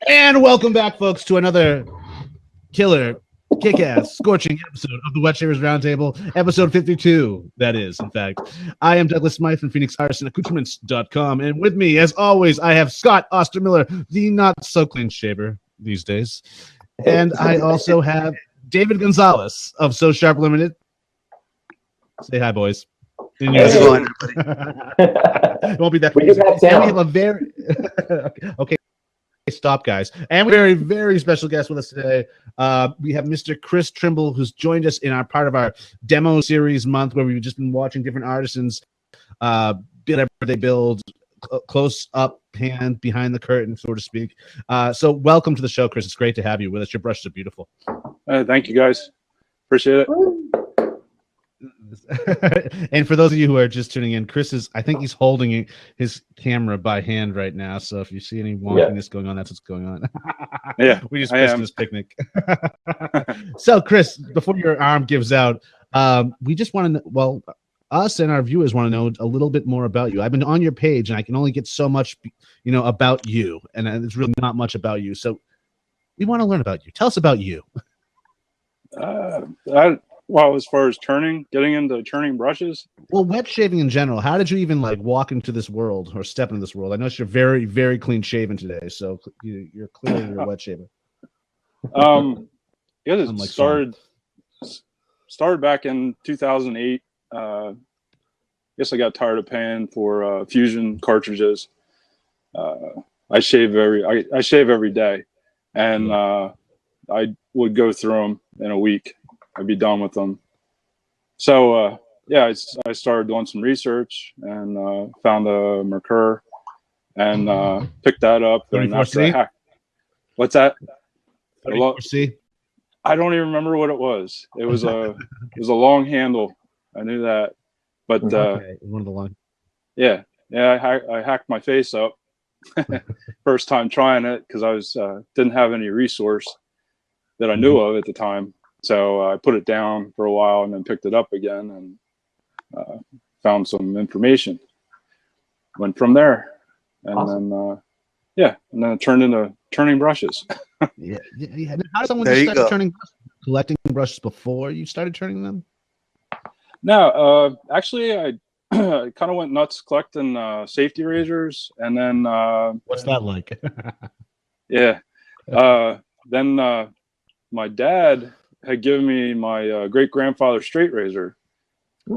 And welcome back, folks, to another killer, kick-ass, scorching episode of the Wet Shavers Roundtable, episode 52, that is, in fact. I am Douglas Smythe from Phoenix Artisan Accoutrements.com, and with me, as always, I have Scott Ostermiller, the not-so-clean shaver these days. And I also have David Gonzalez of So Sharp Limited. Say hi, boys. How's it going, It won't be that. We have a very okay. Stop, guys. And we have a very, very special guest with us today. We have Mr. Chris Trimble, who's joined us in our part of our demo series month, where we've just been watching different artisans build whatever they build, close up hand behind the curtain, so to speak. So welcome to the show, Chris. It's great to have you with us. Your brushes are beautiful. Thank you, guys. Appreciate it. And for those of you who are just tuning in, Chris is, I think he's holding his camera by hand right now. So if you see any wonkiness going on, that's what's going on. Yeah, we just missed this picnic. So, Chris, before your arm gives out, we just want to, well, us and our viewers want to know a little bit more about you. I've been on your page, and I can only get so much, about you, and it's really not much about you. So we want to learn about you. Tell us about you. Well, as far as getting into turning brushes. Well, wet shaving in general. How did you even walk into this world or step into this world? I notice you're very, very clean shaven today, so you're clearly a wet shaver. It started back in 2008. Guess I got tired of paying for Fusion cartridges. I shave every day, and I would go through them in a week. I'd be done with them. So, I started doing some research and found a Merkur and picked that up. And after what's that? 34C? I don't even remember what it was. It was a long handle. I knew that, but one of the long. Yeah. I hacked my face up first time trying it because I didn't have any resource that I knew of at the time. So I put it down for a while and then picked it up again and found some information. Went from there, and awesome. And then it turned into turning brushes. Yeah. How did someone start turning brushes? Collecting brushes before you started turning them? No, actually, I kind of went nuts collecting safety razors, and then what's that like? Yeah. Then my dad had given me my great-grandfather's straight razor.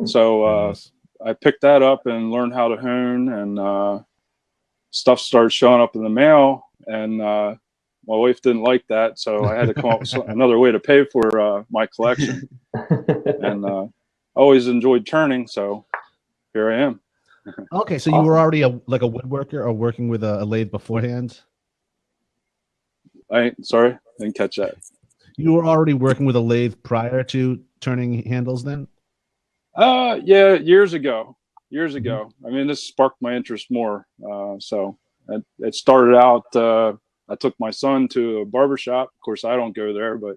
So nice. I picked that up and learned how to hone, and stuff started showing up in the mail, and my wife didn't like that, so I had to come up with another way to pay for my collection. And I always enjoyed turning, so here I am. Okay, so you were already a woodworker or working with a lathe beforehand? Sorry, didn't catch that. You were already working with a lathe prior to turning handles then? Yeah, years ago. I mean, this sparked my interest more. So it started out, I took my son to a barbershop. Of course, I don't go there, but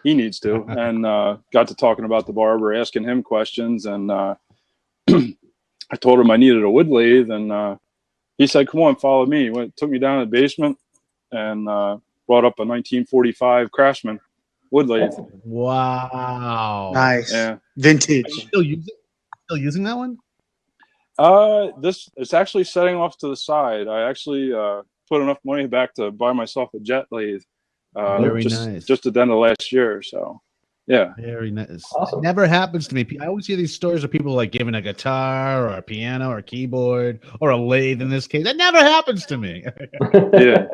he needs to. And got to talking about the barber, asking him questions. And I told him I needed a wood lathe. And he said, come on, follow me. He took me down to the basement and brought up a 1945 Craftsman wood lathe. Wow. Nice. Yeah. Vintage. Are you still using that one? It's actually setting off to the side. I actually put enough money back to buy myself a jet lathe. Nice. Just at the end of last year. So yeah. Very nice. Awesome. It never happens to me. I always hear these stories of people giving a guitar or a piano or a keyboard or a lathe in this case. That never happens to me. Yeah.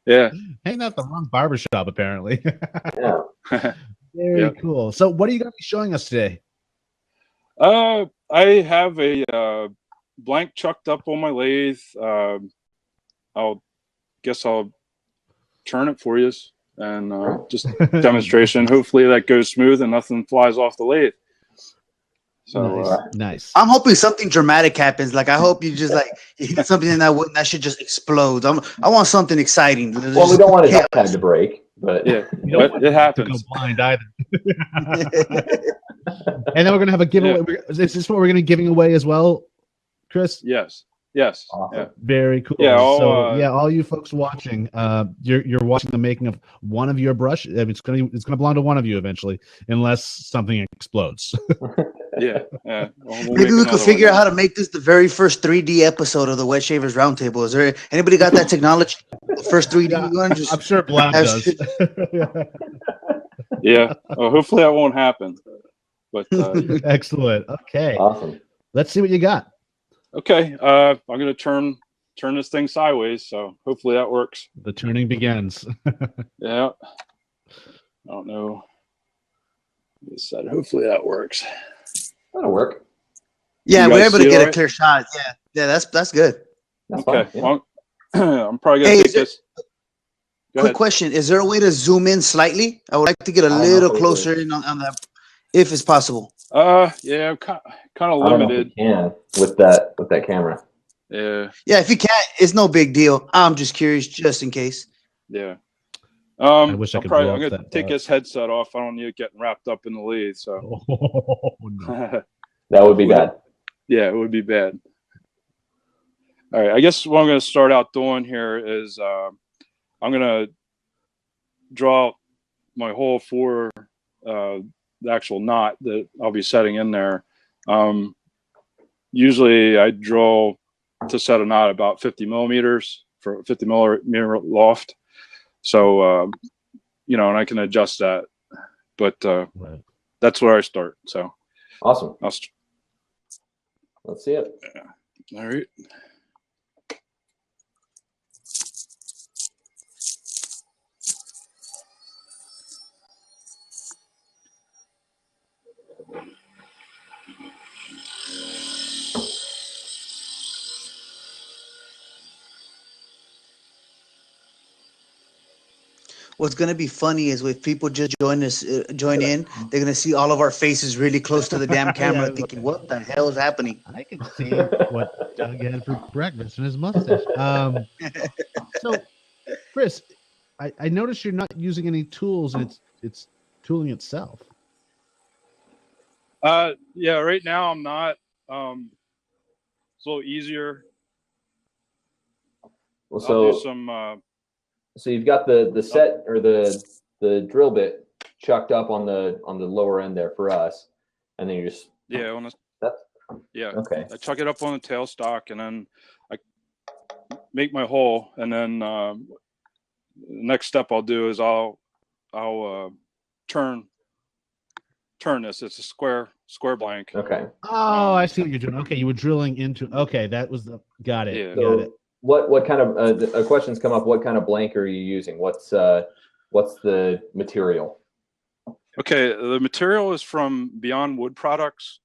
Yeah. Hanging out the wrong barbershop, apparently. Yeah. Very cool. So what are you going to be showing us today? I have a blank chucked up on my lathe. I'll turn it for you and just demonstration. Hopefully that goes smooth and nothing flies off the lathe. So nice. I'm hoping something dramatic happens. I hope you just you hit something in that shit just explodes. I want something exciting. Well, we don't want it kind to break, but yeah, but it happens. To go blind either. And then we're gonna have a giveaway. Yeah. Is this what we're gonna be giving away as well, Chris? Yes. Yes. Awesome. Yeah. Very cool. Yeah, So yeah, all you folks watching, you're watching the making of one of your brushes. I mean, it's gonna belong to one of you eventually, unless something explodes. Yeah. Yeah. Well, we'll Maybe make we could another figure one out how to make this the very first 3D episode of the Wet Shavers Roundtable. Is there anybody got that technology? The first 3D Yeah, one? I'm Just sure Blab have does. shit- Yeah. Well, hopefully that won't happen. But Excellent. Okay, Awesome. let's see what you got. okay. I'm gonna turn this thing sideways, so hopefully that works. The turning begins. Yeah. I don't know. This side. Hopefully that works. That'll work. yeah, You we're guys able to see it get all a right? clear shot. Yeah, that's good. That's Okay. fine. Yeah. Well, I'm probably gonna Hey, take is there- this. Go Quick ahead. question: is there a way to zoom in slightly? I would like to get a I don't know little if it closer is. in on that, if it's possible. Yeah, I'm kind of I don't know if limited. you can with that camera. Yeah. Yeah, if you can't, it's no big deal. I'm just curious, just in case. Yeah. I wish I could blow I'm off gonna that take this headset off. I don't need it getting wrapped up in the lathe. So Oh, no. That would be bad. yeah, it would be bad. All right. I guess what I'm gonna start out doing here is I'm gonna draw my hole for the actual knot that I'll be setting in there. Usually I draw to set a knot about 50 millimeters for 50 millimeter loft. So, and I can adjust that, but Right. that's where I start. So Awesome. I'll Let's see it. all right. What's gonna be funny is if people just join in, they're gonna see all of our faces really close to the damn camera, Yeah, thinking, "What the hell is happening?" I can see what Doug had for breakfast in his mustache. So, Chris, I noticed you're not using any tools, and it's tooling itself. Yeah, right now I'm not. It's a little easier. Well, I'll do some. So you've got the set or the drill bit chucked up on the lower end there for us, and then you just that's okay. I chuck it up on the tailstock, and then I make my hole, and then the next step I'll do is I'll turn this. It's a square blank. Okay. Oh, I see what you're doing. Okay, you were drilling into. Okay, that was the. Got it. Yeah. Got it. What kind of a question's come up? What kind of blank are you using? What's the material? Okay, the material is from Beyond Wood Products.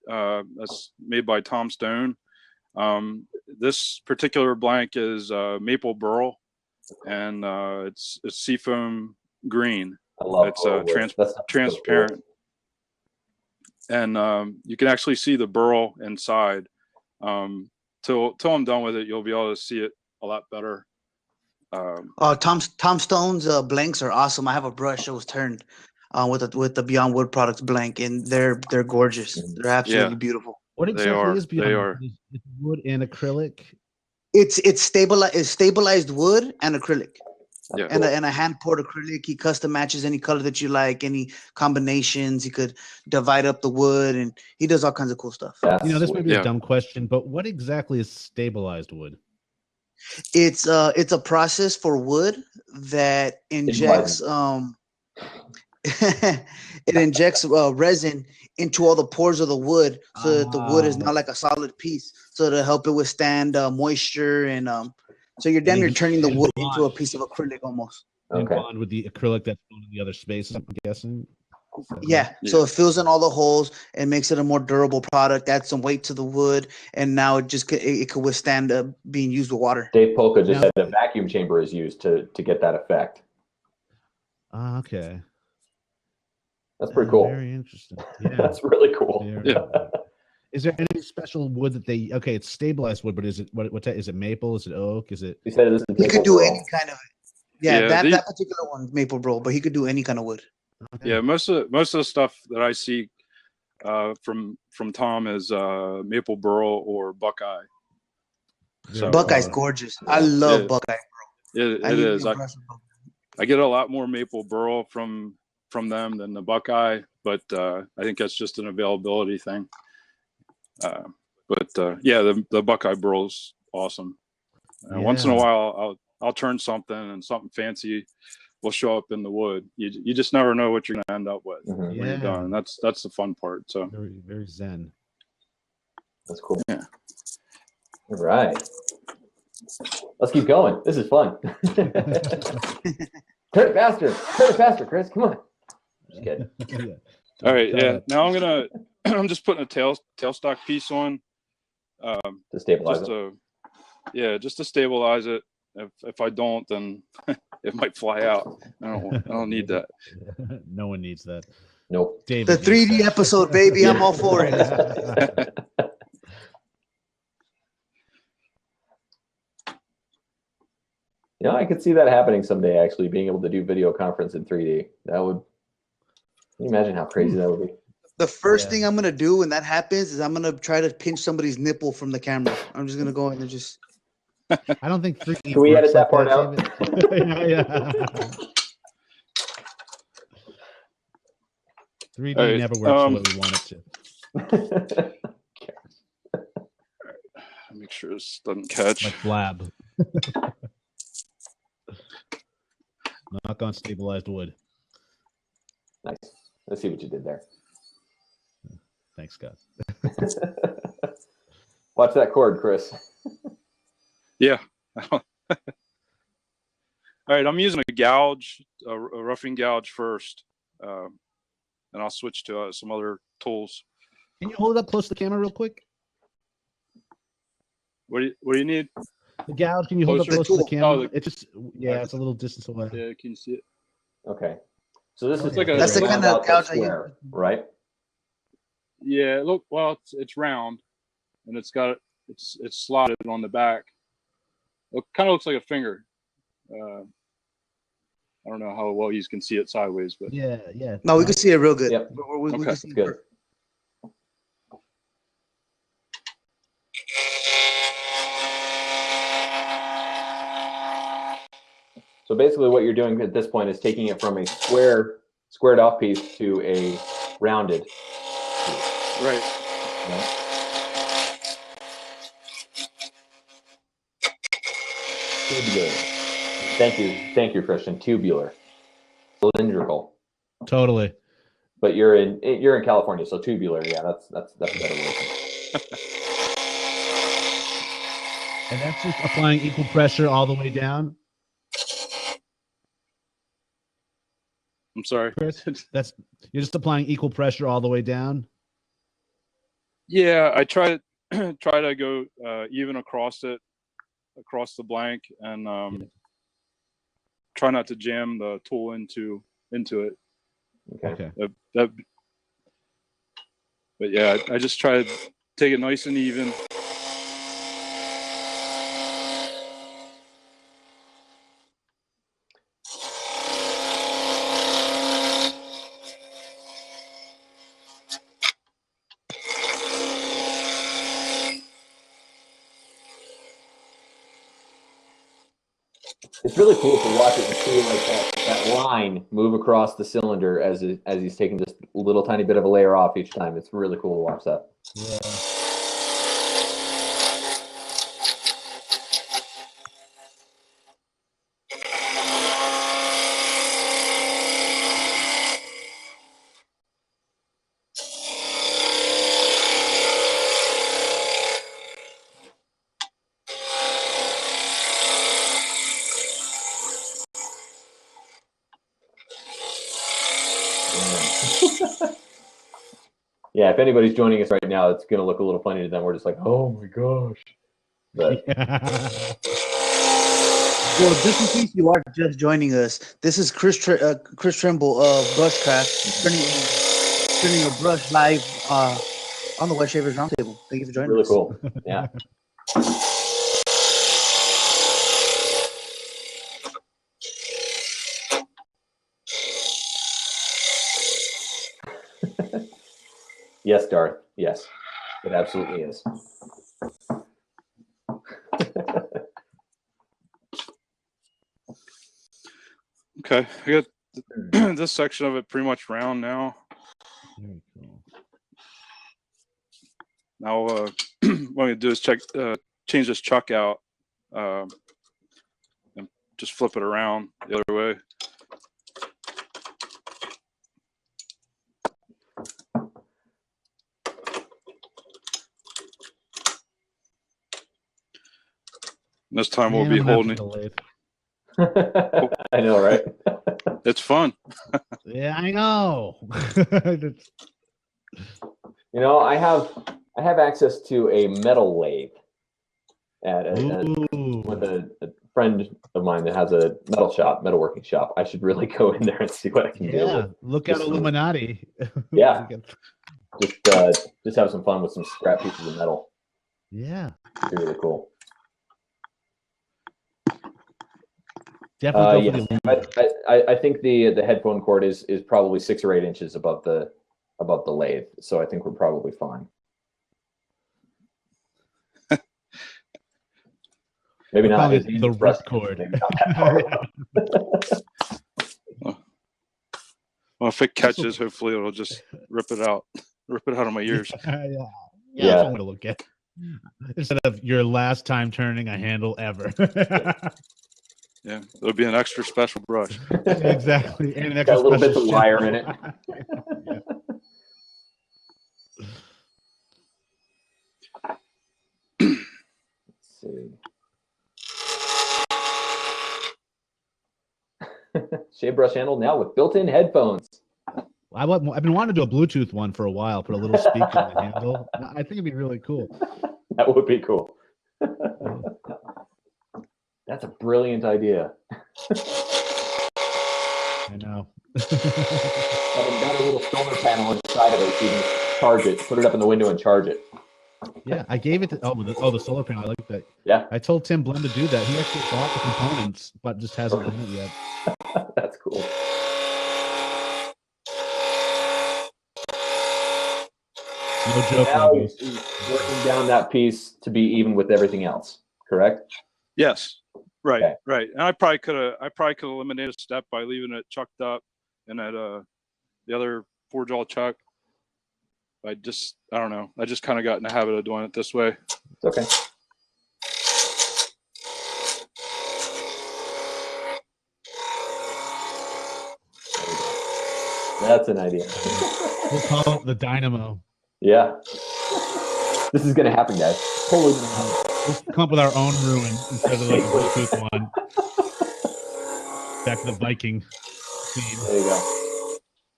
That's made by Tom Stone. This particular blank is maple burl, and it's seafoam green. I love It's transparent, and you can actually see the burl inside. Till I'm done with it, you'll be able to see it a lot better. Tom Stone's blanks are awesome. I have a brush that was turned with the Beyond Wood Products blank, and they're gorgeous. They're absolutely beautiful. What exactly is Beyond? They are. It's wood and acrylic. It's stabilized wood and acrylic. Yeah. And a hand poured acrylic. He custom matches any color that you like, any combinations. He could divide up the wood, and he does all kinds of cool stuff. This may be a dumb question, but what exactly is stabilized wood? It's a process for wood that injects it injects resin into all the pores of the wood, so that the wood is not like a solid piece, so to help it withstand moisture and so you're damn near turning the wood into a piece of acrylic almost. And bond with the acrylic that's on the other spaces, I'm guessing. Yeah, so it fills in all the holes and makes it a more durable product. Adds some weight to the wood, and now it could withstand being used with water. Dave Polka just said a vacuum chamber is used to get that effect. Okay, that's pretty cool. Very interesting. Yeah, that's really cool. Is there any special wood that they? Okay, it's stabilized wood, but is it what is it? Maple? Is it oak? Is it? He said this is he could do any kind of. Yeah, that particular one, maple burl, but he could do any kind of wood. Okay. Yeah, most of the stuff that I see from Tom is maple burl or buckeye. So Buckeye's gorgeous. I love Buckeye. It is. I get a lot more maple burl from them than the Buckeye, but I think that's just an availability thing. But the Buckeye burl's awesome. Once in a while, I'll turn something and something fancy will show up in the wood. You just never know what you're going to end up with when you're done. That's the fun part. So very, very zen. That's cool. Yeah. All right. Let's keep going. This is fun. Turn it faster, Chris. Come on. Just kidding. All right. Yeah. Now I'm just putting a tailstock piece on. To stabilize it. Just to stabilize it. If I don't, then it might fly out. I don't need that. No one needs that. Nope. David the 3D episode, baby. I'm all for it. Yeah, I could see that happening someday, actually, being able to do video conference in 3D. That would, can you imagine how crazy that would be? The first thing I'm going to do when that happens is I'm going to try to pinch somebody's nipple from the camera. I'm just going to go in and just... I don't think 3D Can we edit that like part out? yeah. 3D never works the way we want it to. Make sure this doesn't catch. Like Blab. Knock on stabilized wood. Nice. Let's see what you did there. Thanks, Scott. Watch that cord, Chris. Yeah. All right, I'm using a roughing gouge first, and I'll switch to some other tools. Can you hold it up close to the camera real quick? What do you need? The gouge, can you hold it up close to the camera? It's just, it's a little distance away. Yeah, can you see it? Okay. So this is like that's the kind of gouge square, right? Yeah, it's round, and it's slotted on the back. It kind of looks like a finger. I don't know how well you can see it sideways, but yeah. No, we can see it real good. Yep. We okay, can see good. it. So basically what you're doing at this point is taking it from a squared off piece to a rounded piece. Right. Tubular. Thank you, Christian. Tubular. Cylindrical. Totally. But you're in California, so tubular. Yeah, that's a better word. And that's just applying equal pressure all the way down. I'm sorry, Chris. You're just applying equal pressure all the way down. Yeah, I try to go even across the blank, and try not to jam the tool into it. Okay. But yeah, I just try to take it nice and even. It's really cool to watch it and see like that line move across the cylinder as he's taking just a little tiny bit of a layer off each time. It's really cool to watch that. Yeah. Yeah, if anybody's joining us right now, it's going to look a little funny to them. We're just like, oh my gosh. But Well, just in case you are just joining us, this is Chris Trimble of BrushCraft, turning a brush live on the Wet Shavers Roundtable. Thank you for joining us. really cool. Yeah. Yes, Darth. Yes, it absolutely is. Okay, I got this section of it pretty much round now. Very cool. Now, what I'm gonna do is change this chuck out, and just flip it around the other way. This time we'll be holding it. I know, right? It's fun. Yeah, I know. You know, I have access to a metal lathe with a friend of mine that has a metalworking shop. I should really go in there and see what I can do. Yeah, look at Illuminati. Yeah, just have some fun with some scrap pieces of metal. Yeah, it'd be really cool. Definitely. I think the headphone cord is probably 6 or 8 inches above the lathe, so I think we're probably fine. Maybe not the rip cord. Maybe not that far. Well, if it catches, hopefully it'll just rip it out of my ears. Yeah, that's what I'm gonna look at. Instead of your last time turning a handle ever. Yeah, it'll be an extra special brush. Exactly, and an extra got a little bit special of wire in it. Yeah. Let's see. Shave brush handle now with built-in headphones. I've been wanting to do a Bluetooth one for a while. Put a little speaker in the handle. I think it'd be really cool. That would be cool. That's a brilliant idea. I know. I've got a little solar panel inside of it, so you can charge it, put it up in the window and charge it. Yeah, I gave it to the solar panel. I like that. Yeah, I told Tim Blum to do that. He actually bought the components, but just hasn't done it yet. That's cool. No joke. Now he's working down that piece to be even with everything else. Correct? Yes. Right. Okay. Right. And I probably could have eliminated a step by leaving it chucked up and at the other forge all chuck. I don't know. I just kind of got in the habit of doing it this way. It's okay. That's an idea. We'll call it the dynamo. Yeah. This is going to happen, guys. Totally going to happen. We'll come up with our own ruin instead of like a Bluetooth one. Back to the Viking theme. There you go.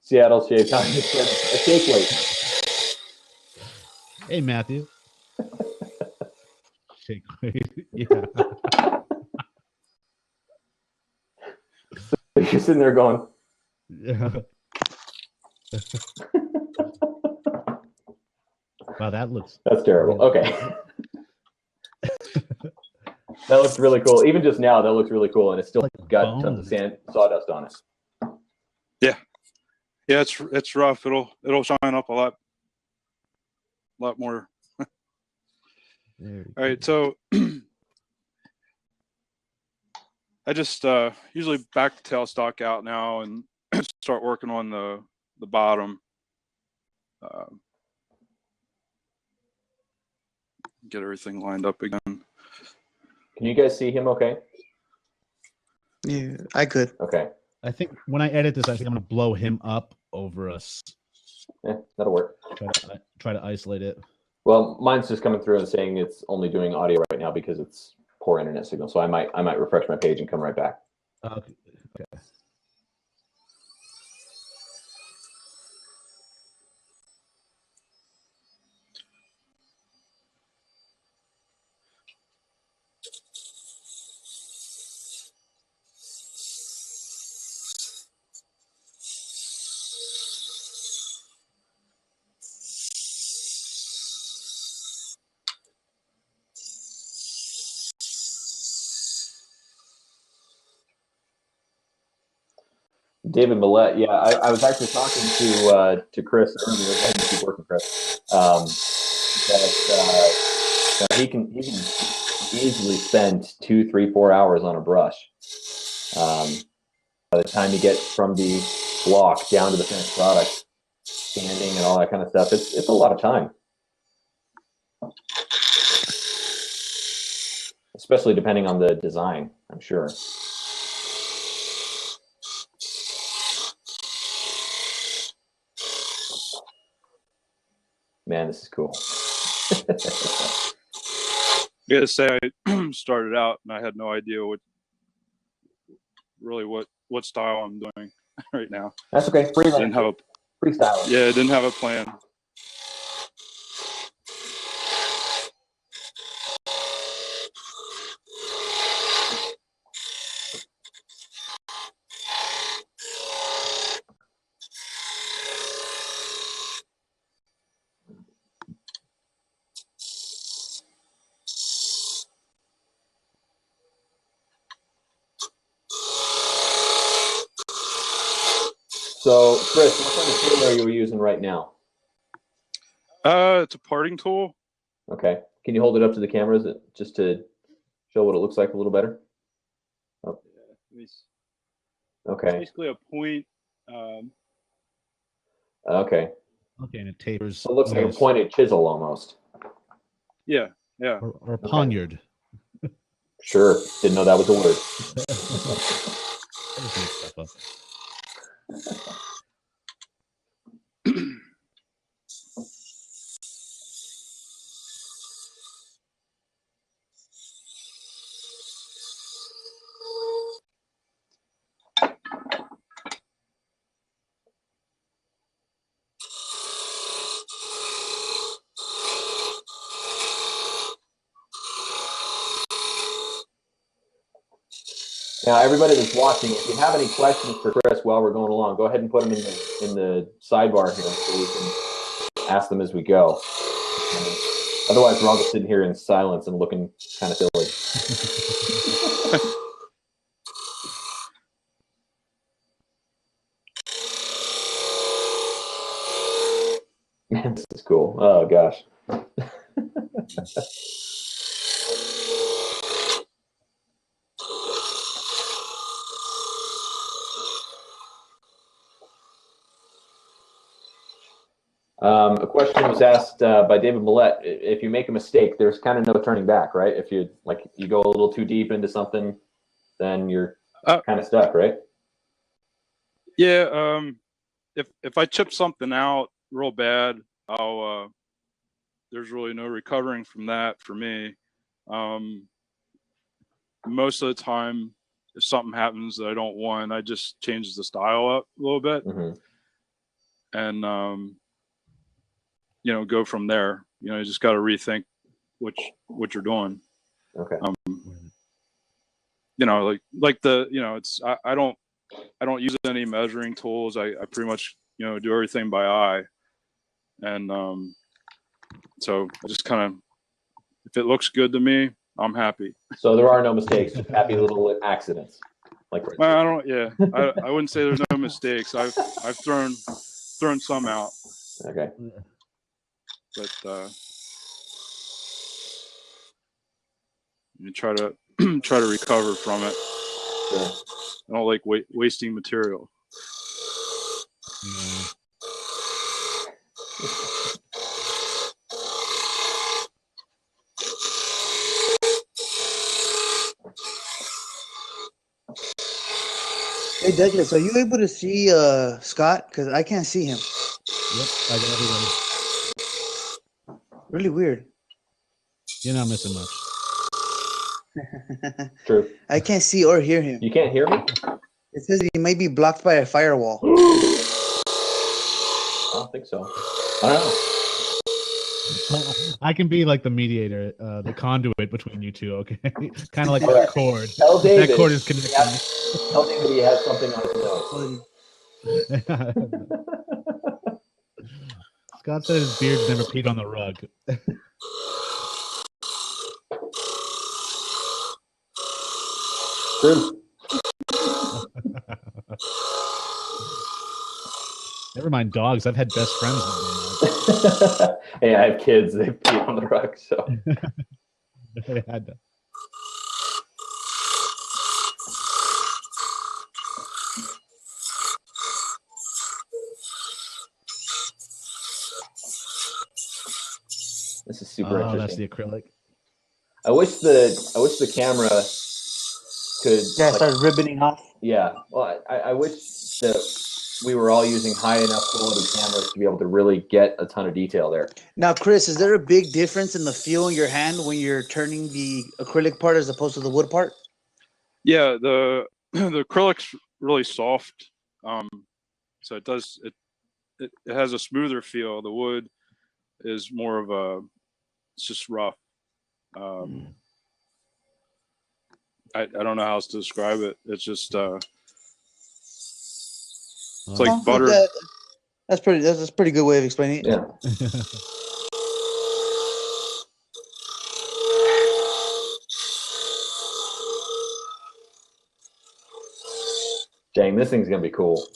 Seattle shave time. A shake weight. Hey, Matthew. Shake weight. Yeah. You're sitting there going. Yeah. Wow, that's terrible. Okay. That looks really cool. Even just now, that looks really cool, and it's still got tons of sawdust on it. Yeah, yeah, it's rough. It'll shine up a lot more. All right, so I just usually back the tailstock out now and start working on the bottom. Get everything lined up again. Can you guys see him okay? Yeah, I could. Okay. I think when I edit this, I think I'm going to blow him up over us. Yeah, that'll work. Try to isolate it. Well, mine's just coming through and saying it's only doing audio right now because it's poor internet signal. So I might refresh my page and come right back. Okay. David Millette, yeah, I was actually talking to Chris earlier. I didn't keep working, Chris. That he can easily spend 2, 3, 4 hours on a brush. by the time you get from the block down to the finished product, sanding and all that kind of stuff, it's a lot of time. Especially depending on the design, I'm sure. Man, this is cool. I gotta say, I started out and I had no idea what style I'm doing right now. That's okay. Freestyle. Yeah, I didn't have a plan. So, Chris, what kind of tool are you using right now? It's a parting tool. Okay. Can you hold it up to the cameras just to show what it looks like a little better? Oh. Okay. It's basically a point. Okay. Okay, and it tapers. So it looks like a pointed chisel almost. Yeah, yeah. Or a poniard. Sure. Didn't know that was a word. I just make stuff up. Now, everybody that's watching, if you have any questions for Chris while we're going along, go ahead and put them in the sidebar here so we can ask them as we go. Otherwise, we're all just sitting here in silence and looking kind of silly. Man, this is cool. Oh, gosh. A question was asked by David Millette. If you make a mistake, there's kind of no turning back, right? If you go a little too deep into something, then you're kind of stuck, right? Yeah. If I chip something out real bad, there's really no recovering from that for me. Most of the time, if something happens that I don't want, I just change the style up a little bit, and go from there. You just got to rethink what you're doing. Okay. It's I don't use any measuring tools. I pretty much do everything by eye, and so I just kind of, if it looks good to me, I'm happy. So there are no mistakes, just happy little accidents. Well, I don't. Yeah, I wouldn't say there's no mistakes. I've thrown some out. Okay. But you try to recover from it. Sure. I don't like wasting material. Yeah. Hey Douglas, are you able to see Scott? Because I can't see him. Yep, I got everybody. Really weird. You're not missing much. True. I can't see or hear him. You can't hear me? It says he might be blocked by a firewall. I don't think so. I don't know. I can be like the mediator, the conduit between you two, okay? Kind of like that cord. Tell David. That cord is connected. Tell David he has something on his nose. Scott said his beard's never peed on the rug. True. Never mind dogs. I've had best friends with them. Hey, I have kids. They pee on the rug, so. They had to. This is super interesting. That's the acrylic. I wish the camera could start ribboning off. Yeah. Well, I wish that we were all using high enough quality cameras to be able to really get a ton of detail there. Now, Chris, is there a big difference in the feel in your hand when you're turning the acrylic part as opposed to the wood part? Yeah, the acrylic's really soft, so it has a smoother feel. The wood is more of it's just rough. I don't know how else to describe it. It's just it's like butter. That's a pretty good way of explaining it. Yeah. Dang, this thing's gonna be cool.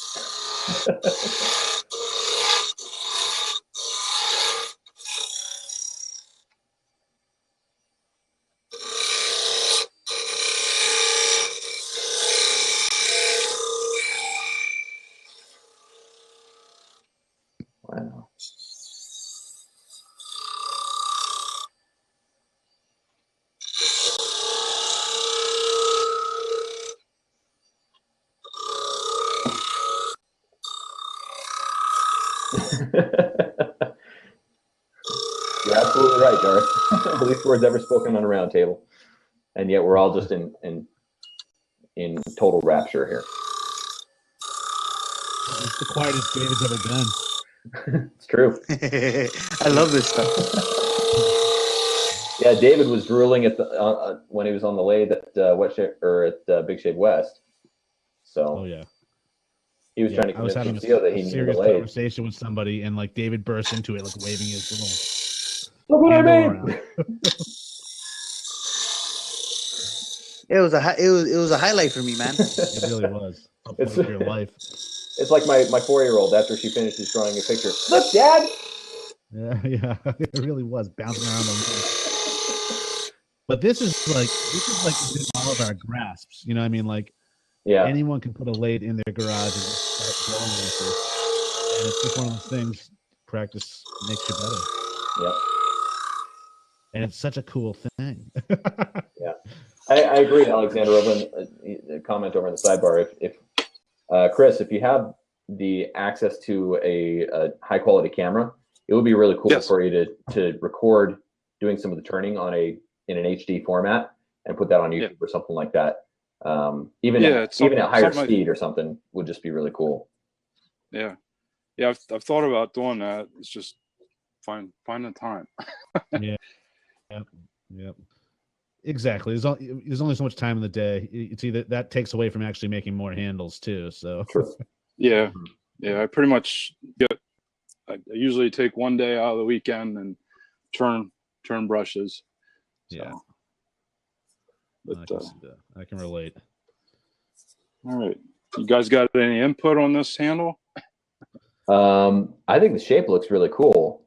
Wow. You're absolutely right, Darth. The least words ever spoken on a round table, and yet we're all just in total rapture here. It's the quietest David's ever been. It's true. I love this stuff. Yeah, David was drooling at the when he was on the lathe at Big Shave West. So yeah, he was trying to convince Lucio that he needed serious a lathe. Conversation with somebody, and like David burst into it, like waving his little. Look what I made! It was a highlight for me, man. It really was. It's your life. It's like my 4-year-old after she finishes drawing a picture. Look, Dad. Yeah, it really was bouncing around the room. But this is like within all of our grasps. You know what I mean? Like, yeah, anyone can put a lathe in their garage and just start drawing with it. And it's just one of those things. Practice makes you better. Yep. And it's such a cool thing. Yeah, I agree, Alexander. Over a comment over in the sidebar. If Chris, if you have the access to a high quality camera, it would be really cool for you to record doing some of the turning in an HD format and put that on YouTube or something like that. Even at higher speed or something would just be really cool. Yeah, I've thought about doing that. It's just find the time. Yep. Exactly. There's only so much time in the day. It's either that takes away from actually making more handles too. So yeah. I pretty much I usually take one day out of the weekend and turn brushes. So. Yeah. But I can relate. All right. You guys got any input on this handle? I think the shape looks really cool.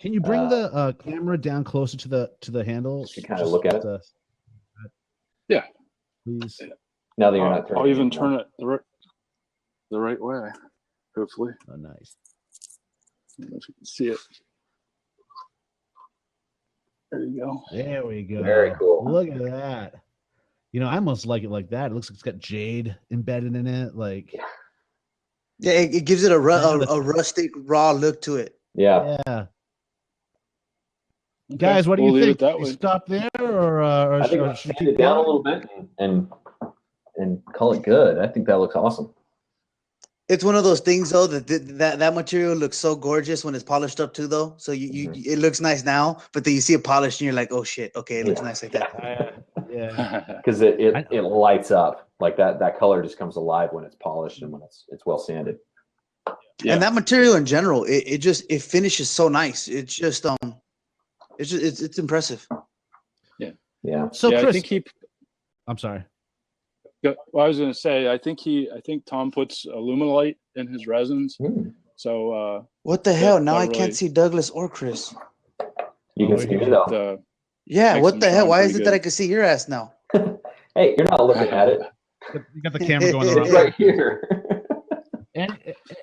Can you bring the camera down closer to the handle? To kind of look at it. Yeah. Please. Now that you're not turning. I'll even turn it the right way. Hopefully. Oh, nice. I don't know if you can see it. There you go. There we go. Very cool. Look at that. You know, I almost like it like that. It looks like it's got jade embedded in it. Like, yeah, it gives it a rustic, raw look to it. Yeah. Yeah. Guys, what do you think? Should we stop there, or I think I'll sand it down a little bit and call it good. I think that looks awesome. It's one of those things though that material looks so gorgeous when it's polished up too though. So it looks nice now, but then you see it polished and you're like, oh shit, okay, it looks nice like that. Yeah. Because it lights up. Like that color just comes alive when it's polished and when it's well sanded. Yeah. And that material in general, it finishes so nice. It's just it's impressive. Yeah. So Chris, I think I'm sorry. Well, I was going to say, I think Tom puts aluminite in his resins. So what the hell? Now I can't see Douglas or Chris. You can see me though. Yeah, what the hell? Why is it that I can see your ass now? Hey, you're not looking at it. You got the camera going on. It's right here.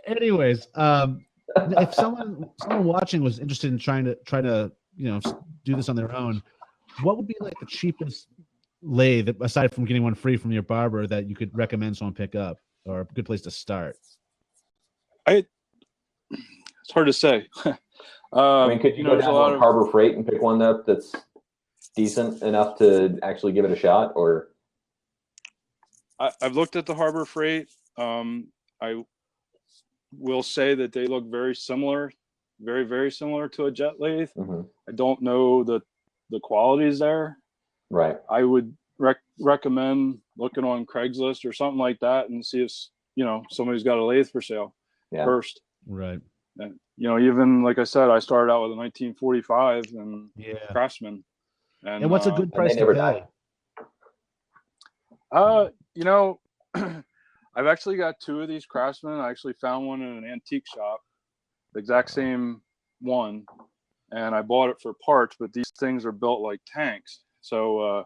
Anyways, if someone watching was interested in trying to do this on their own, what would be like the cheapest lathe, aside from getting one free from your barber, that you could recommend someone pick up, or a good place to start? It's hard to say. I mean, could you go down to Harbor Freight and pick one up that's decent enough to actually give it a shot? Or I've looked at the Harbor Freight. I will say that they look very similar, very, very similar to a jet lathe. I don't know the qualities there. Right. I would recommend looking on Craigslist or something like that and see if somebody's got a lathe for sale first. Right. And, even like I said, I started out with a 1945 and Craftsman. And what's a good price to pay? I've actually got two of these Craftsman. I actually found one in an antique shop, the exact same one, and I bought it for parts, but these things are built like tanks. So I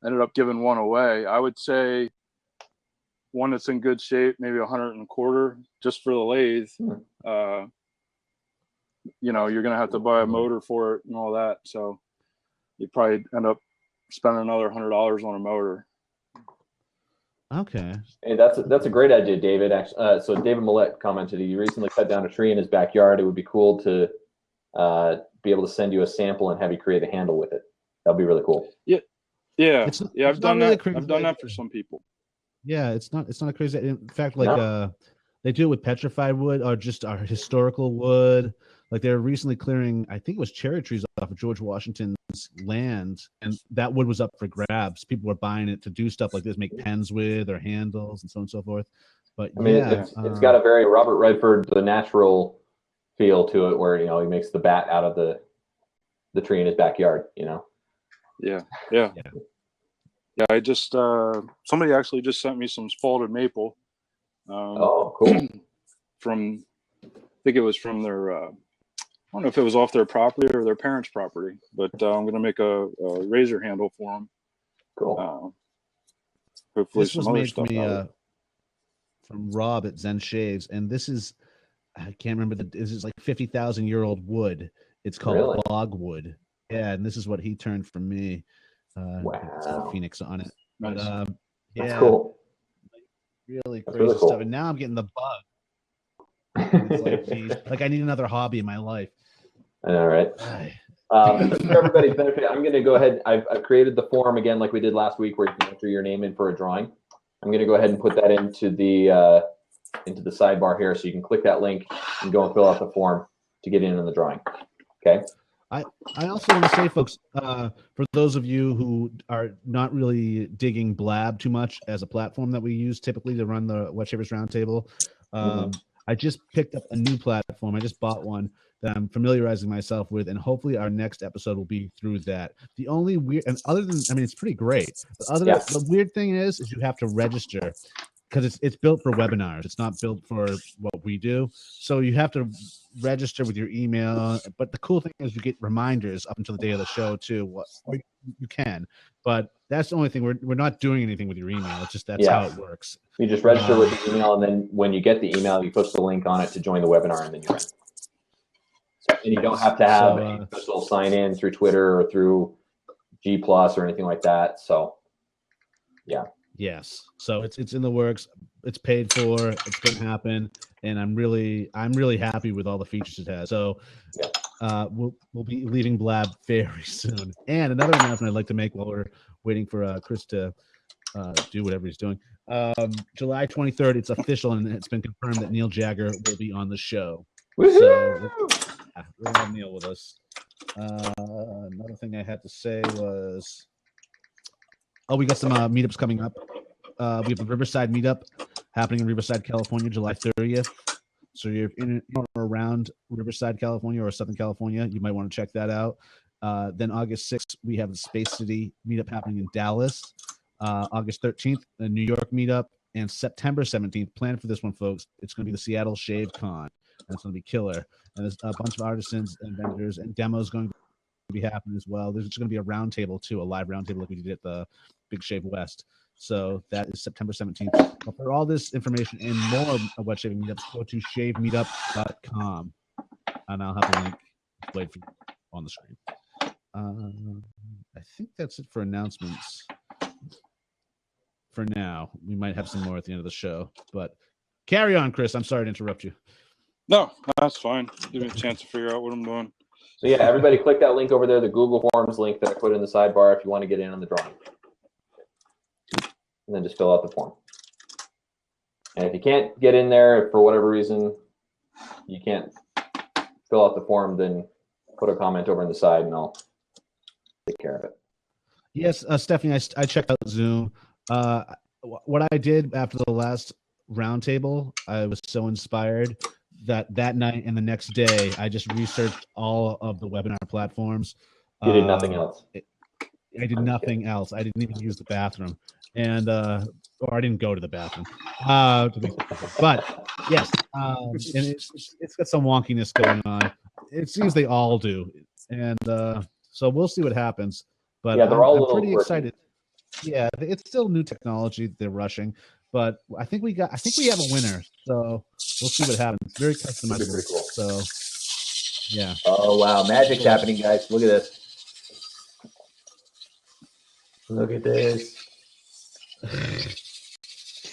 ended up giving one away. I would say one that's in good shape, maybe $125 just for the lathe. You're going to have to buy a motor for it and all that. So you probably end up spending another $100 on a motor. Okay. Hey, that's a great idea, David. Actually, so David Millette commented he recently cut down a tree in his backyard. It would be cool to be able to send you a sample and have you create a handle with it. That'd be really cool. Yeah. I've done that. I've done that for some people. Yeah, it's not a crazy. In fact, they do it with petrified wood or just our historical wood. Like they're recently clearing, I think it was cherry trees off of George Washington's land, and that wood was up for grabs. People were buying it to do stuff like this, make pens with or handles and so on and so forth. But I mean, it's got a very Robert Redford, the natural feel to it, where he makes the bat out of the tree in his backyard. Yeah. I just somebody actually just sent me some spalted maple. Oh, cool. I think it was from their. I don't know if it was off their property or their parents' property, but I'm going to make a razor handle for them. Cool. Hopefully, this was made for me from Rob at Zen Shades, and this is I can't remember this is like 50,000-year-old wood. It's called logwood. Yeah, and this is what he turned for me. Wow. It's got a phoenix on it. But That's yeah, cool. Really crazy really cool. stuff. And now I'm getting the bug. It's like, geez, like I need another hobby in my life. All right. For everybody's benefit, I'm going to go ahead. I've created the form again, like we did last week, where you can enter your name in for a drawing. I'm going to go ahead and put that into the sidebar here, so you can click that link and go and fill out the form to get in on the drawing. Okay. I also want to say, folks, for those of you who are not really digging Blab too much as a platform that we use typically to run the Wet Shavers Roundtable, I just picked up a new platform. I just bought one that I'm familiarizing myself with, and hopefully our next episode will be through that. The only weird, and other than, I mean, it's pretty great. But the weird thing is you have to register, because it's built for webinars. It's not built for what we do. So you have to register with your email. But the cool thing is you get reminders up until the day of the show too. You can, but that's the only thing. We're not doing anything with your email. It's just that's how it works. You just register with the email, and then when you get the email, you push the link on it to join the webinar, and then you're in. And you don't have to have a special sign in through Twitter or through G+ or anything like that. So, yeah. Yes. So it's in the works. It's paid for. It's going to happen, and I'm really happy with all the features it has. So we'll be leaving Blab very soon. And another announcement I'd like to make while we're waiting for Chris to do whatever he's doing. July 23rd, it's official, and it's been confirmed that Neil Jagger will be on the show. Woo-hoo! So we're gonna have Neil with us. Another thing I had to say was, we got some meetups coming up. We have a Riverside meetup happening in Riverside, California, July 30th. So you're in or around Riverside, California, or Southern California, you might want to check that out. Then August 6th, we have the Space City meetup happening in Dallas. August 13th, the New York meetup, and September 17th. Plan for this one, folks. It's going to be the Seattle Shave Con. That's going to be killer. And there's a bunch of artisans and vendors and demos going to be happening as well. There's going to be a roundtable too, a live roundtable like we did at the Big Shave West. So that is September 17th. But for all this information and more of Wet Shaving Meetups, go to shavemeetup.com, and I'll have a link displayed for you on the screen. I think that's it for announcements. For now, we might have some more at the end of the show, but carry on, Chris. I'm sorry to interrupt you. No, that's fine. Give me a chance to figure out what I'm doing. So yeah, everybody click that link over there, the Google Forms link that I put in the sidebar if you want to get in on the drawing. And then just fill out the form. And if you can't get in there, if for whatever reason you can't fill out the form, then put a comment over on the side and I'll take care of it. Yes, Stephanie, I checked out Zoom. What I did after the last roundtable, I was so inspired that night and the next day, I just researched all of the webinar platforms. You did nothing else. I did nothing else. I didn't even use the bathroom, and or I didn't go to the bathroom. But yes, and it's got some wonkiness going on. It seems they all do, and so we'll see what happens. But yeah, they're all I'm pretty quirky. excited. Yeah, it's still new technology they're rushing, but I think we have a winner. So we'll see what happens. Very customizable. Pretty cool. So yeah. Oh wow, magic's happening, guys. Look at this. Look at this. Hey,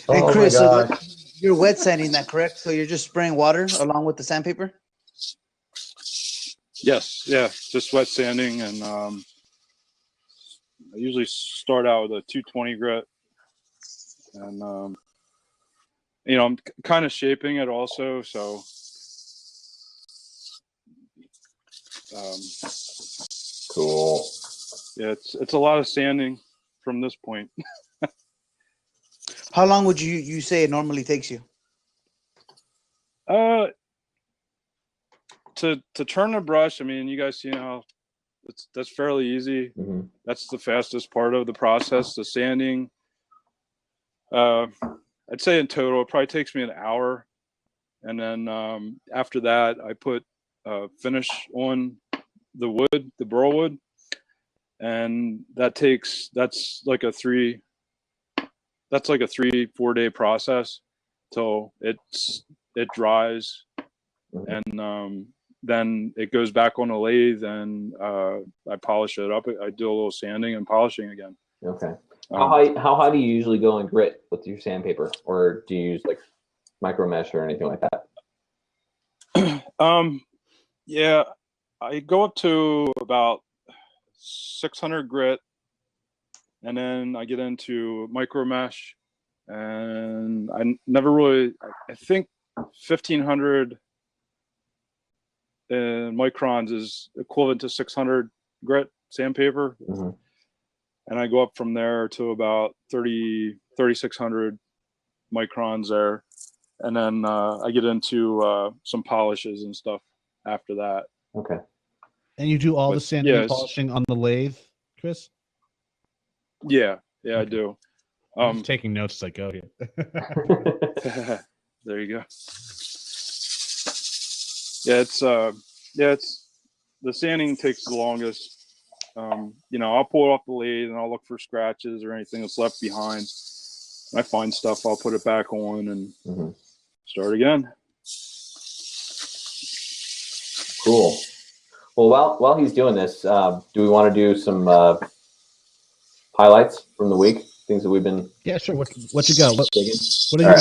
Oh Chris, my so gosh. you're wet sanding that, correct? So you're just spraying water along with the sandpaper? Yes, yeah, just wet sanding, and I usually start out with a 220 grit, and you know, I'm kind of shaping it also, so Cool. yeah, it's a lot of sanding from this point. How long would you say it normally takes you? To turn the brush, I mean, you guys see how that's fairly easy. Mm-hmm. That's the fastest part of the process, the sanding. I'd say in total, it probably takes me an hour. And then after that, I put finish on the wood, the burl wood. And that's like a 3-4 day process till it dries. Mm-hmm. And then it goes back on the lathe, and I polish it up. I do a little sanding and polishing again. Okay. How high do you usually go in grit with your sandpaper, or do you use like micro mesh or anything like that? Yeah, I go up to about 600 grit, and then I get into micro mesh, and I never really. I think 1500 microns is equivalent to 600 grit sandpaper. Mm-hmm. And I go up from there to about 3,600 microns there. And then I get into some polishes and stuff after that. Okay. And you do all the sanding and polishing on the lathe, Chris? Yeah, okay. I do. I'm taking notes as I go here. There you go. Yeah, it's the sanding takes the longest. You know, I'll pull it off the lathe and I'll look for scratches or anything that's left behind. When I find stuff, I'll put it back on and start again. Cool. Well, while he's doing this, do we want to do some highlights from the week? Things that we've been. Yeah, sure. What you got? What are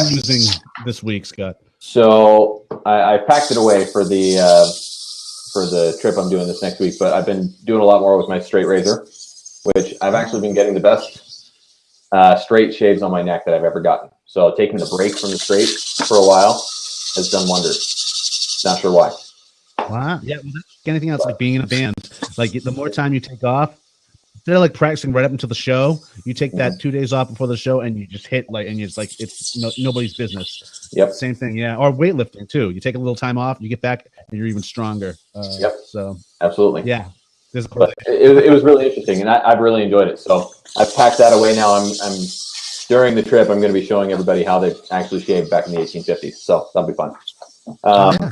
you using this week, Scott? So I packed it away for the trip I'm doing this next week, but I've been doing a lot more with my straight razor, which I've actually been getting the best straight shaves on my neck that I've ever gotten. So taking the break from the straight for a while has done wonders. Not sure why. Wow. Yeah. Well, that's anything else, like being in a band. Like the more time you take off, instead of like practicing right up until the show, you take that 2 days off before the show and you just hit and it's like it's nobody's business. Yep. Same thing. Yeah. Or weightlifting too. You take a little time off, you get back and you're even stronger. Yep. So absolutely. Yeah. But it was really interesting, and I've really enjoyed it. So I've packed that away now. I'm during the trip, I'm going to be showing everybody how they actually shaved back in the 1850s. So that'll be fun.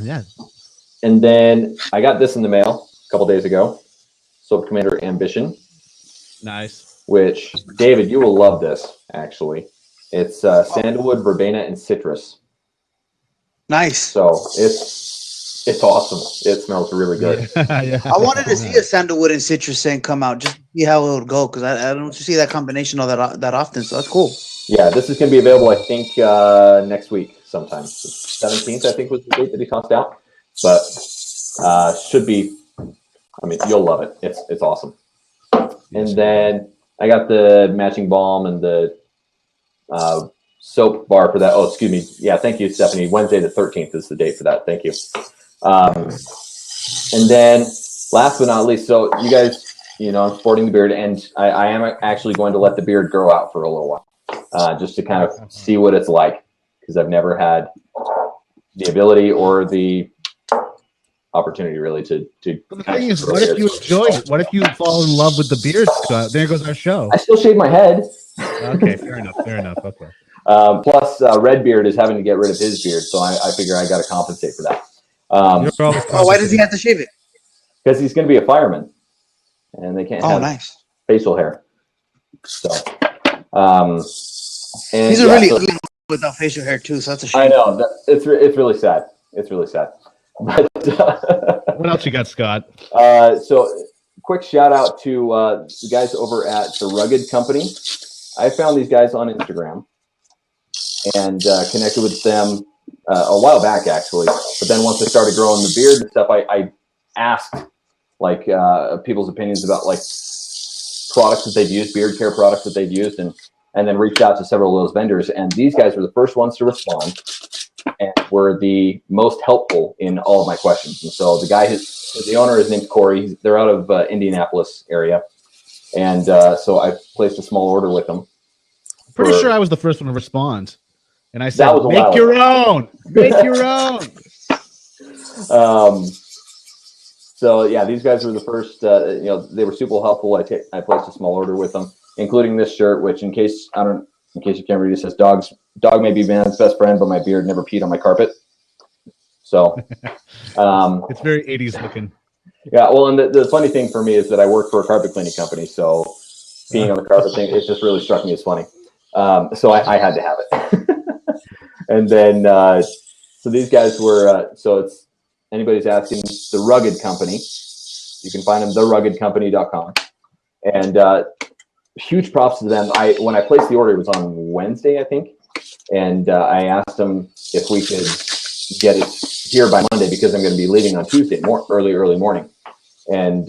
Yeah. And then I got this in the mail a couple days ago. Soap Commander Ambition. Nice. Which, David, you will love this, actually. It's sandalwood, verbena, and citrus. Nice. So it's It's awesome. It smells really good. Yeah. I wanted to see a sandalwood and citrus scent come out just to see how it would go because I don't see that combination all that often. So that's cool. Yeah, this is going to be available, I think, next week sometime. 17th, I think, was the date that he tossed out. But should be, I mean, you'll love it. It's awesome. And then I got the matching balm and the soap bar for that. Oh, excuse me. Yeah, thank you, Stephanie. Wednesday the 13th is the date for that. Thank you. And then last but not least, so you guys, you know, I'm sporting the beard, and I am actually going to let the beard grow out for a little while. Just to kind of see what it's like, because I've never had the ability or the opportunity really to. But the thing is, what if you enjoy it? What if you fall in love with the beard, Scott? There goes our show. I still shave my head. Okay, fair enough. Okay. Plus, Redbeard is having to get rid of his beard, so I figure I got to compensate for that. Why does he have to shave it? Because he's going to be a fireman, and they can't have nice facial hair. So. And he's a really ugly without facial hair too, so that's a shame. I know it's really sad. It's really sad. But what else you got, Scott? So quick shout out to the guys over at the Rugged Company. I found these guys on Instagram and connected with them a while back actually. But then once I started growing the beard and stuff, I asked like people's opinions about like products that they've used, beard care products that they've used, and then reached out to several of those vendors. And these guys were the first ones to respond and were the most helpful in all of my questions. And so the owner, his name's Corey. They're out of Indianapolis area. And so I placed a small order with them. Pretty sure I was the first one to respond. And I said, make your own. Make your own. So yeah, these guys were the first, you know, they were super helpful. I placed a small order with them, including this shirt, which in case you can't read, it says dog may be man's best friend, but my beard never peed on my carpet. So it's very 80s looking. Yeah. Well, and the funny thing for me is that I work for a carpet cleaning company. So peeing on the carpet thing, it just really struck me as funny. So I had to have it. And then, so these guys were, so it's, anybody's asking, the Rugged Company. You can find them, theruggedcompany.com. And huge props to them. When I placed the order, it was on Wednesday, I think. And I asked them if we could get it here by Monday because I'm going to be leaving on Tuesday, early morning. And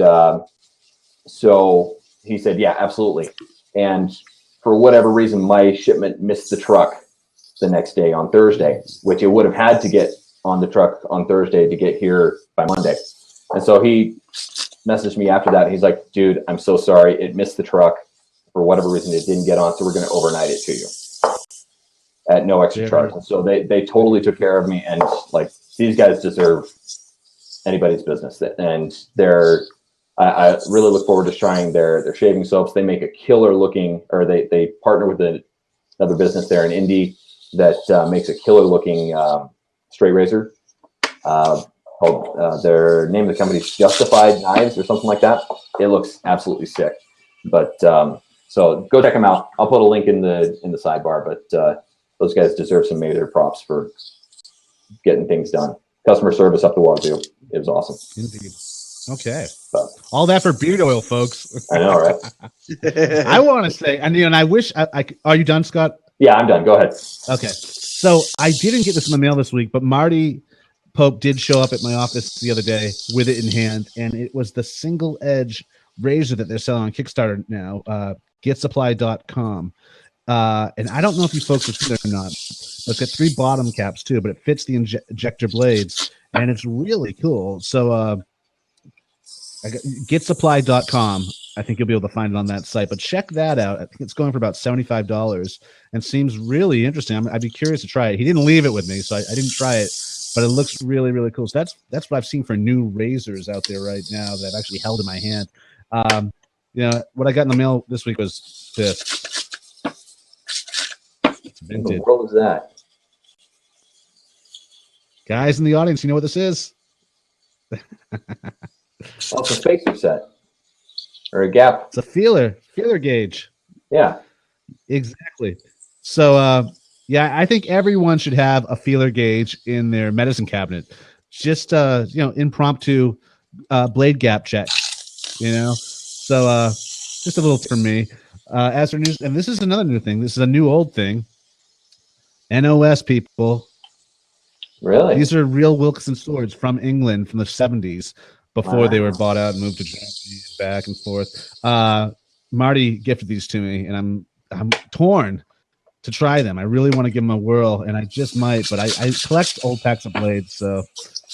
so he said, yeah, absolutely. And for whatever reason, my shipment missed the truck the next day on Thursday, which it would have had to get on the truck on Thursday to get here by Monday. And so he messaged me after that. And he's like, dude, I'm so sorry. It missed the truck. For whatever reason, it didn't get on. So we're going to overnight it to you at no extra charge. And so they totally took care of me. And like, these guys deserve anybody's business. And I really look forward to trying their shaving soaps. They make a killer looking, or they partner with another business there in Indy that makes a killer looking straight razor. Called their name of the company is Justified Knives or something like that. It looks absolutely sick. But so go check them out. I'll put a link in the sidebar. But those guys deserve some major props for getting things done. Customer service up the wazoo. It was awesome. Indeed. Okay. But, all that for beard oil, folks. I know, right? I want to say, and I wish are you done, Scott? Yeah, I'm done. Go ahead. Okay. So I didn't get this in the mail this week, but Marty Pope did show up at my office the other day with it in hand, and it was the single edge razor that they're selling on Kickstarter now, getsupply.com. And I don't know if you folks have seen it or not. It's got 3 bottom caps too, but it fits the injector blades, and it's really cool. So getsupply.com. I think you'll be able to find it on that site, but check that out. I think it's going for about $75 and seems really interesting. I'd be curious to try it. He didn't leave it with me, so I didn't try it, but it looks really, really cool. So that's what I've seen for new razors out there right now that I've actually held in my hand. You know, what I got in the mail this week was this. It's vintage. What was that? Guys in the audience, you know what this is? Oh, it's a spacer set or a gap. It's a feeler gauge. Yeah, exactly. So, yeah, I think everyone should have a feeler gauge in their medicine cabinet. just impromptu blade gap check. So just a little tip from me. As for news, and this is another new thing. This is a new old thing. NOS people. Really? These are real Wilkinson swords from England from the 70s before they were bought out and moved to Germany, back and forth. Marty gifted these to me, and I'm torn to try them. I really want to give them a whirl, and I just might, but I collect old packs of blades, so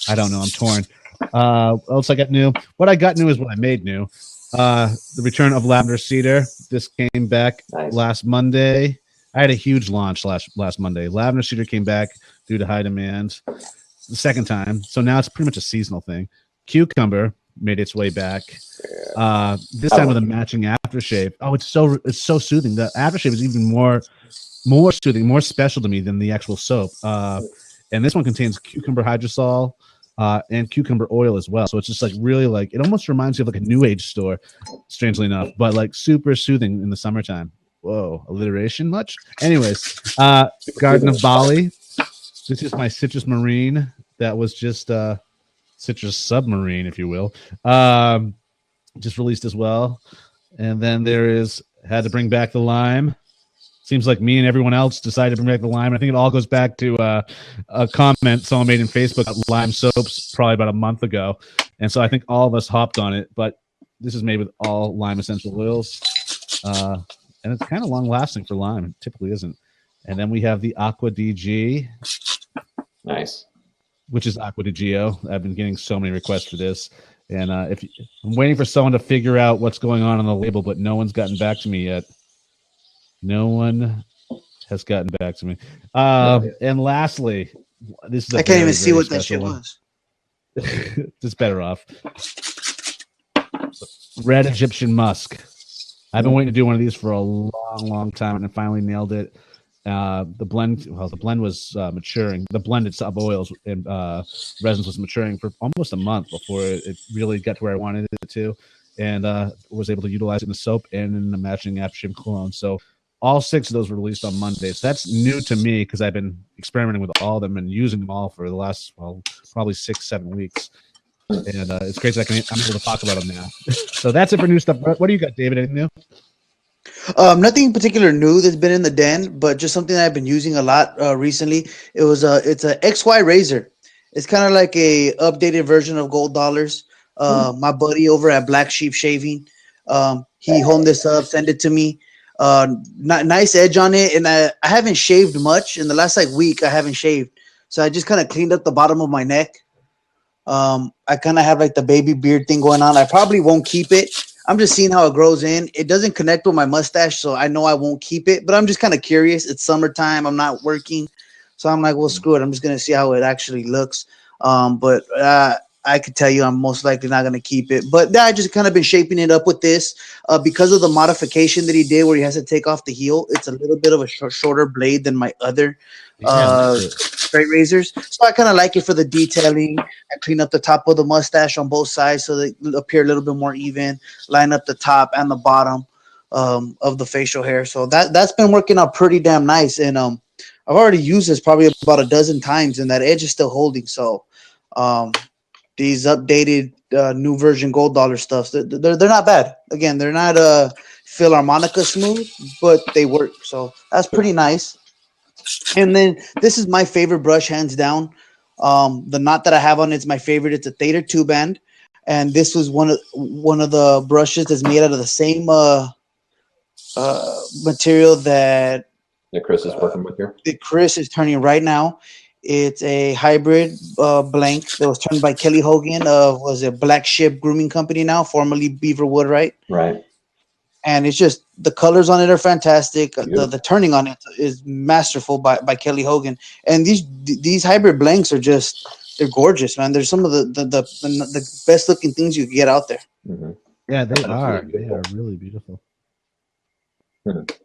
I don't know. I'm torn. What else I got new? What I got new is what I made new. The return of Lavender Cedar. This came back last Monday. I had a huge launch last Monday. Lavender Cedar came back due to high demand the second time. So now it's pretty much a seasonal thing. Cucumber made its way back. This time with a matching aftershave. Oh, it's so soothing. The aftershave is even more soothing, more special to me than the actual soap. And this one contains cucumber hydrosol and cucumber oil as well. So it's just like really like, it almost reminds you of like a new age store, strangely enough, but like super soothing in the summertime. Whoa, alliteration much? Anyways, Garden of Bali. This is my Citrus Marine that was just Citrus Submarine, if you will. Just released as well. And then had to bring back the lime. Seems like me and everyone else decided to bring back the lime. I think it all goes back to a comment someone made in Facebook about lime soaps probably about a month ago. And so I think all of us hopped on it. But this is made with all lime essential oils. And it's kind of long lasting for lime. It typically isn't. And then we have the Aqua DG. Nice. Which is Aqua di Gio. I've been getting so many requests for this. And I'm waiting for someone to figure out what's going on the label, but no one's gotten back to me yet. No one has gotten back to me. And lastly, this is I can't even see what that shit was. Just better off. Red Egyptian Musk. I've been waiting to do one of these for a long time, and I finally nailed it. The blend was maturing. The blend itself, oils and resins, was maturing for almost a month before it really got to where I wanted it to, and was able to utilize it in the soap and in the matching aftershave cologne. So all 6 of those were released on Monday. So that's new to me because I've been experimenting with all of them and using them all for the last probably 6-7 weeks. And it's great that I'm able to talk about them now. So that's it for new stuff. What do you got, David? Anything new? Nothing in particular new that's been in the den, but just something that I've been using a lot recently. It's a XY razor. It's kind of like a updated version of Gold Dollars. My buddy over at Black Sheep Shaving, he honed this up, sent it to me. Nice edge on it, and I haven't shaved much in the last week. I haven't shaved, so I just kind of cleaned up the bottom of my neck. I kind of have the baby beard thing going on. I probably won't keep it. I'm just seeing how it grows in. It doesn't connect with my mustache, so I know I won't keep it, but I'm just kind of curious. It's summertime. I'm not working, so I'm like, well, screw it. I'm just going to see how it actually looks. But I could tell you I'm most likely not going to keep it. But I just kind of been shaping it up with this because of the modification that he did where he has to take off the heel. It's a little bit of a shorter blade than my other straight razors. So I kind of like it for the detailing. I clean up the top of the mustache on both sides so they appear a little bit more even, line up the top and the bottom of the facial hair. So that's been working out pretty damn nice. And I've already used this probably about a dozen times, and that edge is still holding. So these updated new version Gold Dollar stuff, they're not bad. Again, they're not Philharmonica smooth, but they work. So that's pretty nice. And then this is my favorite brush, hands down. The knot that I have on it's my favorite. It's a Theta 2-band, and this was one of the brushes that's made out of the same material that Chris is working with here. That Chris is turning right now. It's a hybrid blank that was turned by Kelly Hogan of Black Ship Grooming Company now, formerly Beaverwood, right? Right. And it's just the colors on it are fantastic. The turning on it is masterful by Kelly Hogan. And these hybrid blanks are they're gorgeous, man. They're some of the best looking things you can get out there. Mm-hmm. Yeah, they are. They are really beautiful.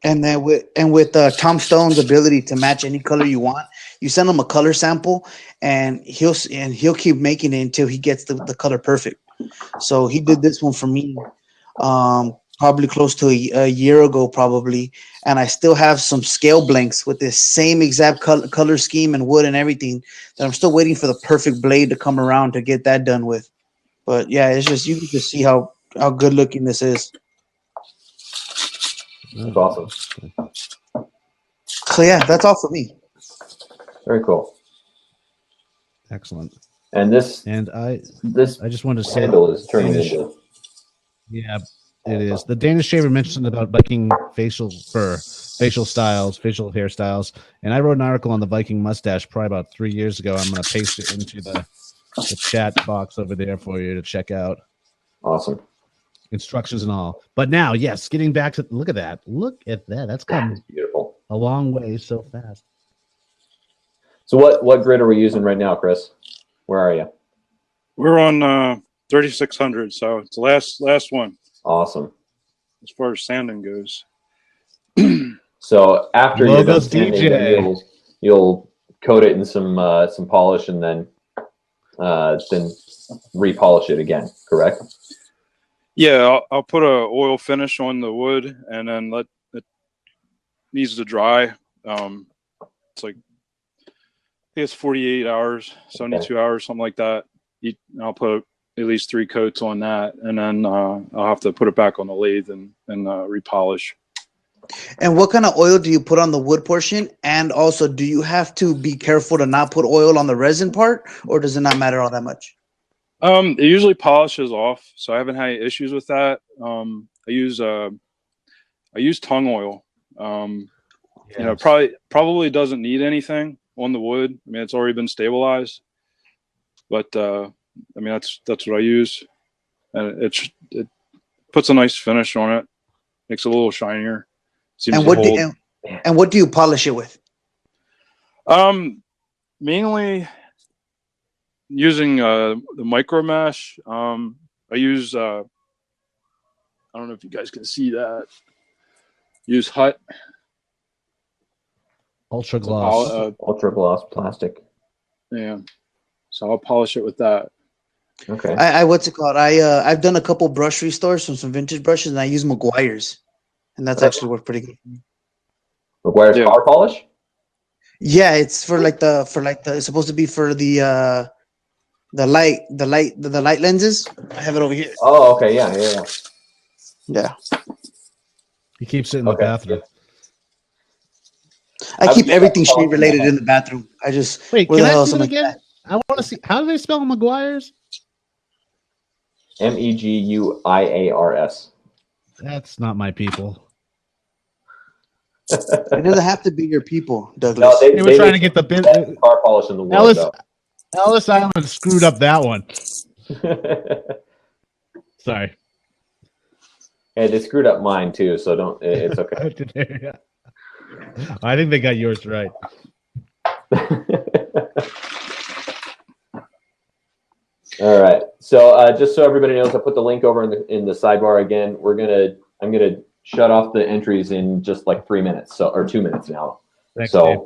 And then with Tom Stone's ability to match any color you want, you send him a color sample, and he'll keep making it until he gets the color perfect. So he did this one for me. probably close to a year ago, probably, and I still have some scale blanks with this same exact color scheme and wood and everything that I'm still waiting for the perfect blade to come around to get that done with. But yeah, it's just you can just see how good looking this is. That's awesome. So yeah, that's all for me. Very cool. Excellent. And this I this just wanted to say handle is turning into. Yeah, it is. The Danish shaver mentioned about Viking facial fur, facial styles, facial hairstyles, and I wrote an article on the Viking mustache probably about 3 years ago. I'm going to paste it into the chat box over there for you to check out. Awesome. Instructions and all. But now, yes, getting back to look at that. Look at that. That's come Beautiful. a long way so fast. So what grid are we using right now, Chris? Where are you? We're on 3600, so it's the last one. Awesome. As far as sanding goes. So after you're done Logos sanding, DJ. then you'll coat it in some polish and then repolish it again. Correct? Yeah, I'll put a oil finish on the wood and then let it needs to dry. It's like I think it's 48 hours, 72 hours, something like that. I'll put at least 3 coats on that, and then I'll have to put it back on the lathe and repolish. And what kind of oil do you put on the wood portion? And also, do you have to be careful to not put oil on the resin part, or does it not matter all that much? It usually polishes off, so I haven't had any issues with that. I use tongue oil. Yes. You know, probably doesn't need anything on the wood. I mean, it's already been stabilized, but I mean that's what I use, and it puts a nice finish on it, makes it a little shinier. Seems And what do you polish it with? Mainly using the micro mesh. I use I don't know if you guys can see that. Use Hut Ultra gloss. Ultra gloss plastic. Yeah, so I'll polish it with that. Okay. I what's it called? I've done a couple brush restores from some vintage brushes, and I use Meguiar's, and that's actually worked pretty good. Meguiar's power polish? Yeah, it's for it's supposed to be for the light lenses. I have it over here. Oh, okay, yeah. Yeah. He keeps it in the bathroom. I keep everything shade related in the bathroom. I just wait. Where Can the hell I is see it something again? like I want to see. How do they spell Meguiar's? Meguiars. That's not my people. It doesn't have to be your people, Douglas. No, They were trying to get the bit. car polish in the world. Ellis Island screwed up that one. Sorry. Yeah, they screwed up mine too, so don't. It's okay. I think they got yours right. All right. So just so everybody knows, I put the link over in the sidebar again. I'm gonna shut off the entries in just like 3 minutes, or 2 minutes now. Thanks, so. Dave.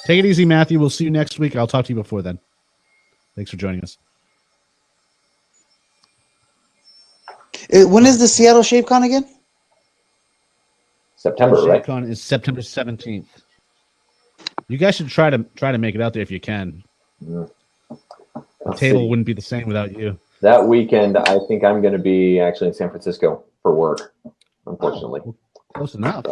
Take it easy, Matthew. We'll see you next week. I'll talk to you before then. Thanks for joining us. When is the Seattle ShaveCon again? September, right? ShaveCon is September 17th. You guys should try to make it out there if you can. The table wouldn't be the same without you. That weekend, I think I'm going to be actually in San Francisco for work, unfortunately. Oh, close enough.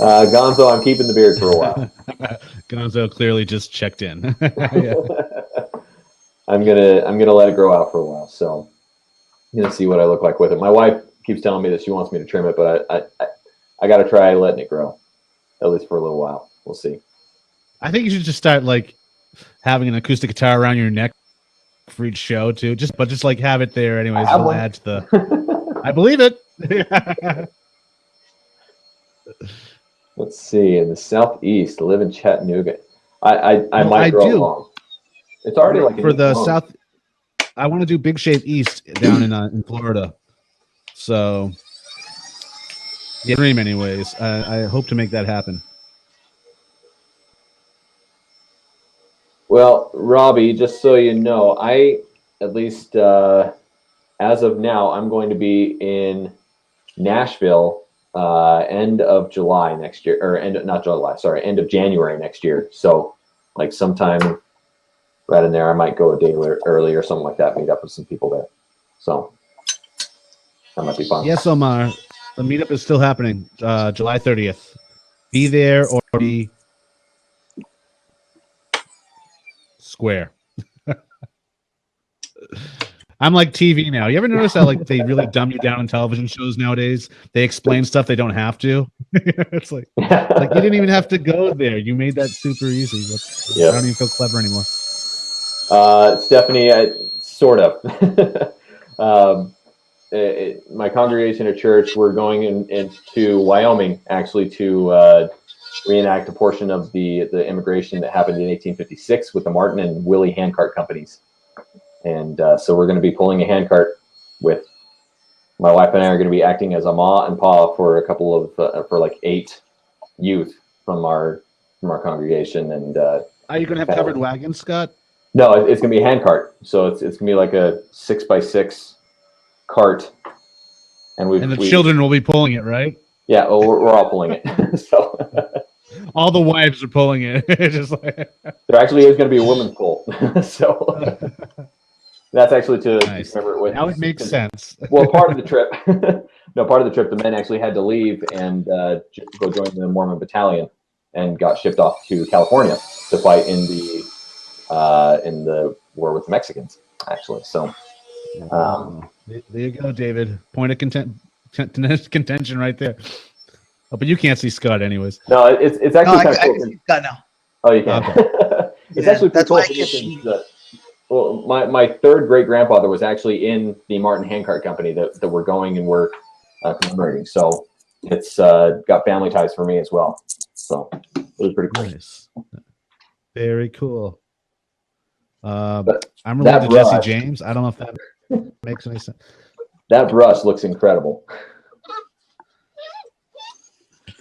Gonzo, I'm keeping the beard for a while. Gonzo clearly just checked in. Yeah. I'm gonna let it grow out for a while, so I'm gonna see what I look like with it. My wife keeps telling me that she wants me to trim it, but I got to try letting it grow, at least for a little while. We'll see. I think you should just start like having an acoustic guitar around your neck for each show too. Just like have it there anyways. It'll add to the. I believe it. Let's see. In the southeast, live in Chattanooga. I might grow long. It's already like for the south. I want to do Big Shave East down in Florida. So, yeah, dream anyways. I hope to make that happen. Well, Robbie, just so you know, at least as of now, I'm going to be in Nashville end of July next year, or not July, sorry, end of January next year. So, like sometime right in there, I might go a day early or something like that, meet up with some people there. So that might be fun. Yes, Omar. The meetup is still happening, July 30th. Be there or be square. I'm like TV now. You ever notice how like they really dumb you down in television shows nowadays? They explain stuff they don't have to. It's like you didn't even have to go there. You made that super easy. I don't even feel clever anymore. Stephanie, sort of. My congregation at church, we're going into Wyoming actually to reenact a portion of the immigration that happened in 1856 with the Martin and Willie handcart companies. And so we're going to be pulling a handcart with my wife, and I are going to be acting as a ma and pa for a couple of for like 8 youth from our congregation. And are you going to have covered wagons, Scott? No, it's going to be a handcart. So it's going to be like a 6x6 cart, and the children will be pulling it, right? Yeah, well, we're all pulling it. So all the wives are pulling it. Just like... There actually is going to be a women's pull. So that's actually to remember it with. Now it makes sense. Well, part of the trip, the men actually had to leave and go join the Mormon battalion, and got shipped off to California to fight in the war with the Mexicans. Actually, so. There you go, David. Point of contention right there. Oh, but you can't see Scott anyways. No, it's actually kind of cool. I can see Scott now. Oh, you can. Okay. It's actually pretty cool. Well, my third great grandfather was actually in the Martin handcart company that we're going and we're commemorating. So it's got family ties for me as well. So it was pretty cool. Nice. Very cool. I'm related to Jesse James. I don't know if that makes any sense. That brush looks incredible.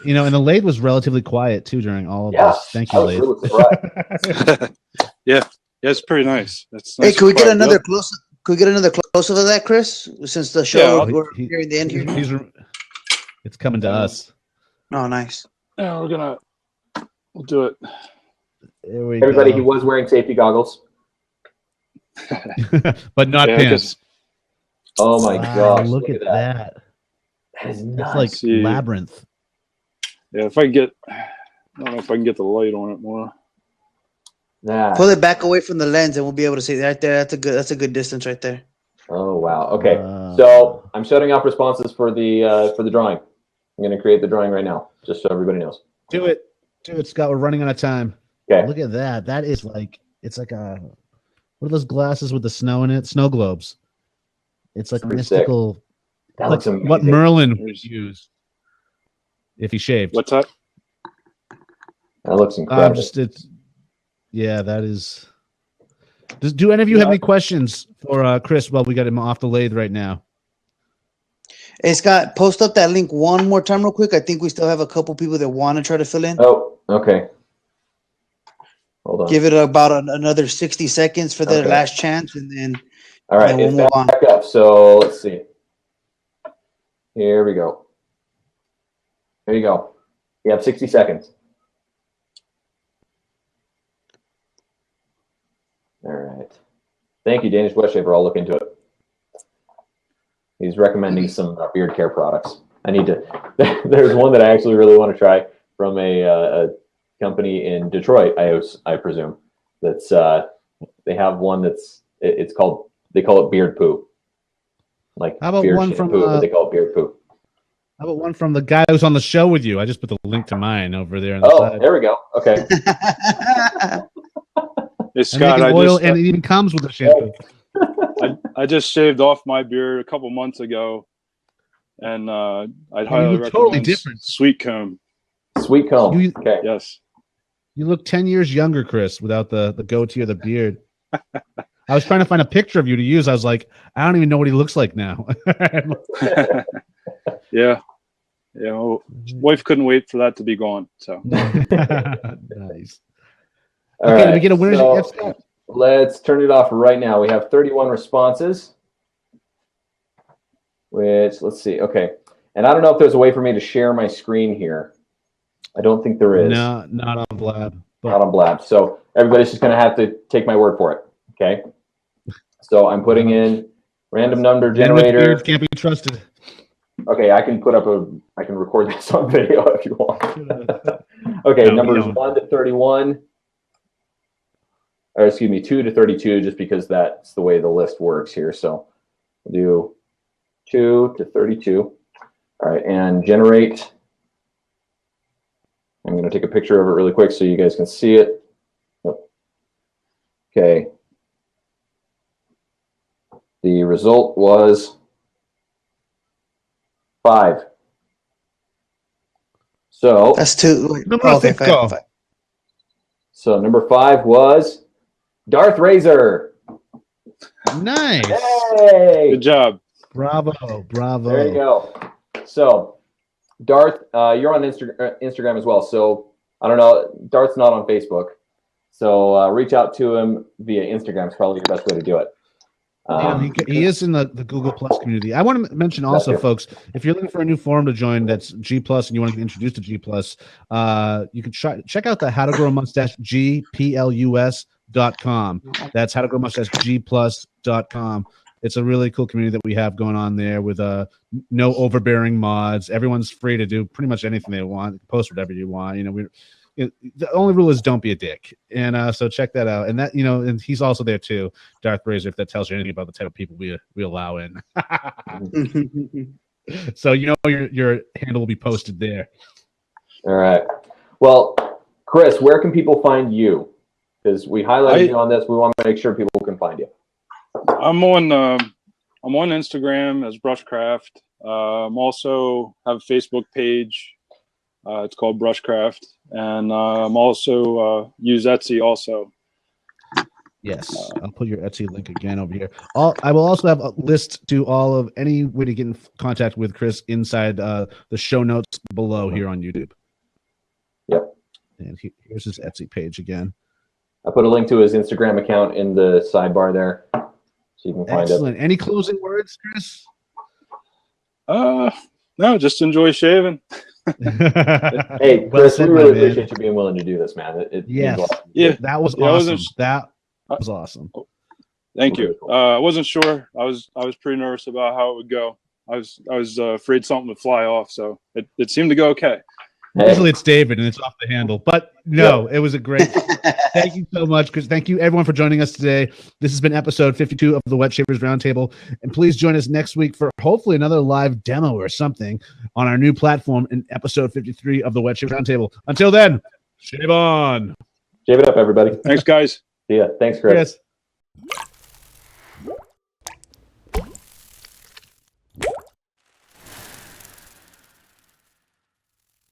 You know, and the lathe was relatively quiet too during all of this. Thank you, lathe. Really yeah, it's pretty nice. That's nice. Hey, can we get another close? Can we get another close-up of that, Chris? Since the show we're nearing the end here. It's coming to us. Oh, nice. Yeah, we'll do it. There we Everybody, go. he was wearing safety goggles. But not pants. Oh my gosh! Look at that. That is nuts. It's like labyrinth. Yeah, I don't know if I can get the light on it more. Nah. Pull it back away from the lens, and we'll be able to see it right there. That's a good distance right there. Oh wow! Okay, so I'm shutting off responses for the drawing. I'm going to create the drawing right now, just so everybody knows. Do it, Scott. We're running out of time. Okay. Look at that. That is it's like what are those glasses with the snow in it? Snow globes. It's like a mystical. Sick. That looks amazing. What Merlin would use if he shaved. What's that? That looks incredible. That is. Do any of you have any questions for Chris while we got him off the lathe right now? Hey, Scott, post up that link one more time real quick. I think we still have a couple people that want to try to fill in. Oh, okay. Hold on. Give it about another 60 seconds for the last chance, and then all right, we'll move on. Back up. So let's see. Here we go. There you go. You have 60 seconds. All right. Thank you, Danish West Shaver. I'll look into it. He's recommending some beard care products. I need to. There's one that I actually really want to try from a company in Detroit. I presume that's they have one that's it's called, they call it beard poo. Like how about beard one shampoo, from but they call it beard poo. How about one from the guy who's on the show with you? I just put the link to mine over there. On the side. There we go. Okay. Hey, Scott, and it even comes with a shampoo. I just shaved off my beard a couple months ago, and I'd highly recommend totally different. Sweet Comb. Sweet Comb. Okay. Yes. You look 10 years younger, Chris, without the goatee or the beard. I was trying to find a picture of you to use. I was like, I don't even know what he looks like now. Yeah. Well, wife couldn't wait for that to be gone. So nice. All Okay, right, did we get a winner? so Yes, Scott? let's turn it off right now. We have 31 responses, which, let's see. Okay. And I don't know if there's a way for me to share my screen here. I don't think there is. No, not on Blab. But Not on Blab. So everybody's just going to have to take my word for it. Okay. So I'm putting in random number men with generator. beards can't be trusted. Okay, I can record this on video if you want. Okay, No, numbers we don't. 1 to 31. Or excuse me, 2 to 32, just because that's the way the list works here. So we'll do 2 to 32. All right, and generate. I'm going to take a picture of it really quick so you guys can see it. Okay. The result was 5. So That's 2. Number 5. So number 5 was Darth Razor. Nice. Hey! Good job. Bravo. There you go. So Darth, you're on Instagram as well. So I don't know, Darth's not on Facebook. So reach out to him via Instagram is probably the best way to do it. He is in the Google Plus community. I want to mention also, folks, if you're looking for a new forum to join that's G Plus and you want to get introduced to G Plus, you can check out the How to Grow a Mustache GPLUS.com. That's How to Grow a Mustache GPlus.com. It's a really cool community that we have going on there with no overbearing mods. Everyone's free to do pretty much anything they want. Post whatever you want. The only rule is don't be a dick. And so check that out. And that, and he's also there too, Darth Razor, if that tells you anything about the type of people we allow in. So your handle will be posted there. All right. Well, Chris, where can people find you? Because we highlighted you on this. We want to make sure people can find you. I'm on Instagram as BrushCraft. I'm also have a Facebook page. It's called BrushCraft, and I'm also use Etsy also. Yes, I'll put your Etsy link again over here. I will also have a list to all of any way to get in contact with Chris inside the show notes below here on YouTube. Yep. And here's his Etsy page again. I put a link to his Instagram account in the sidebar there, so you can find it. Excellent. Any closing words, Chris? No, just enjoy shaving. Hey, Chris, we really appreciate you being willing to do this, man. Yes. Yeah, that was awesome. That was awesome. Thank you. I wasn't sure. I was pretty nervous about how it would go. I was afraid something would fly off, so it seemed to go okay. Usually it's David and it's off the handle, but no, It was a great. Thank you so much, Chris. Thank you everyone for joining us today. This has been episode 52 of the Wet Shavers Roundtable, and please join us next week for hopefully another live demo or something on our new platform in episode 53 of the Wet Shavers Roundtable. Until then, shave on. Shave it up, everybody. Thanks, guys. See ya. Thanks, Chris. Yes.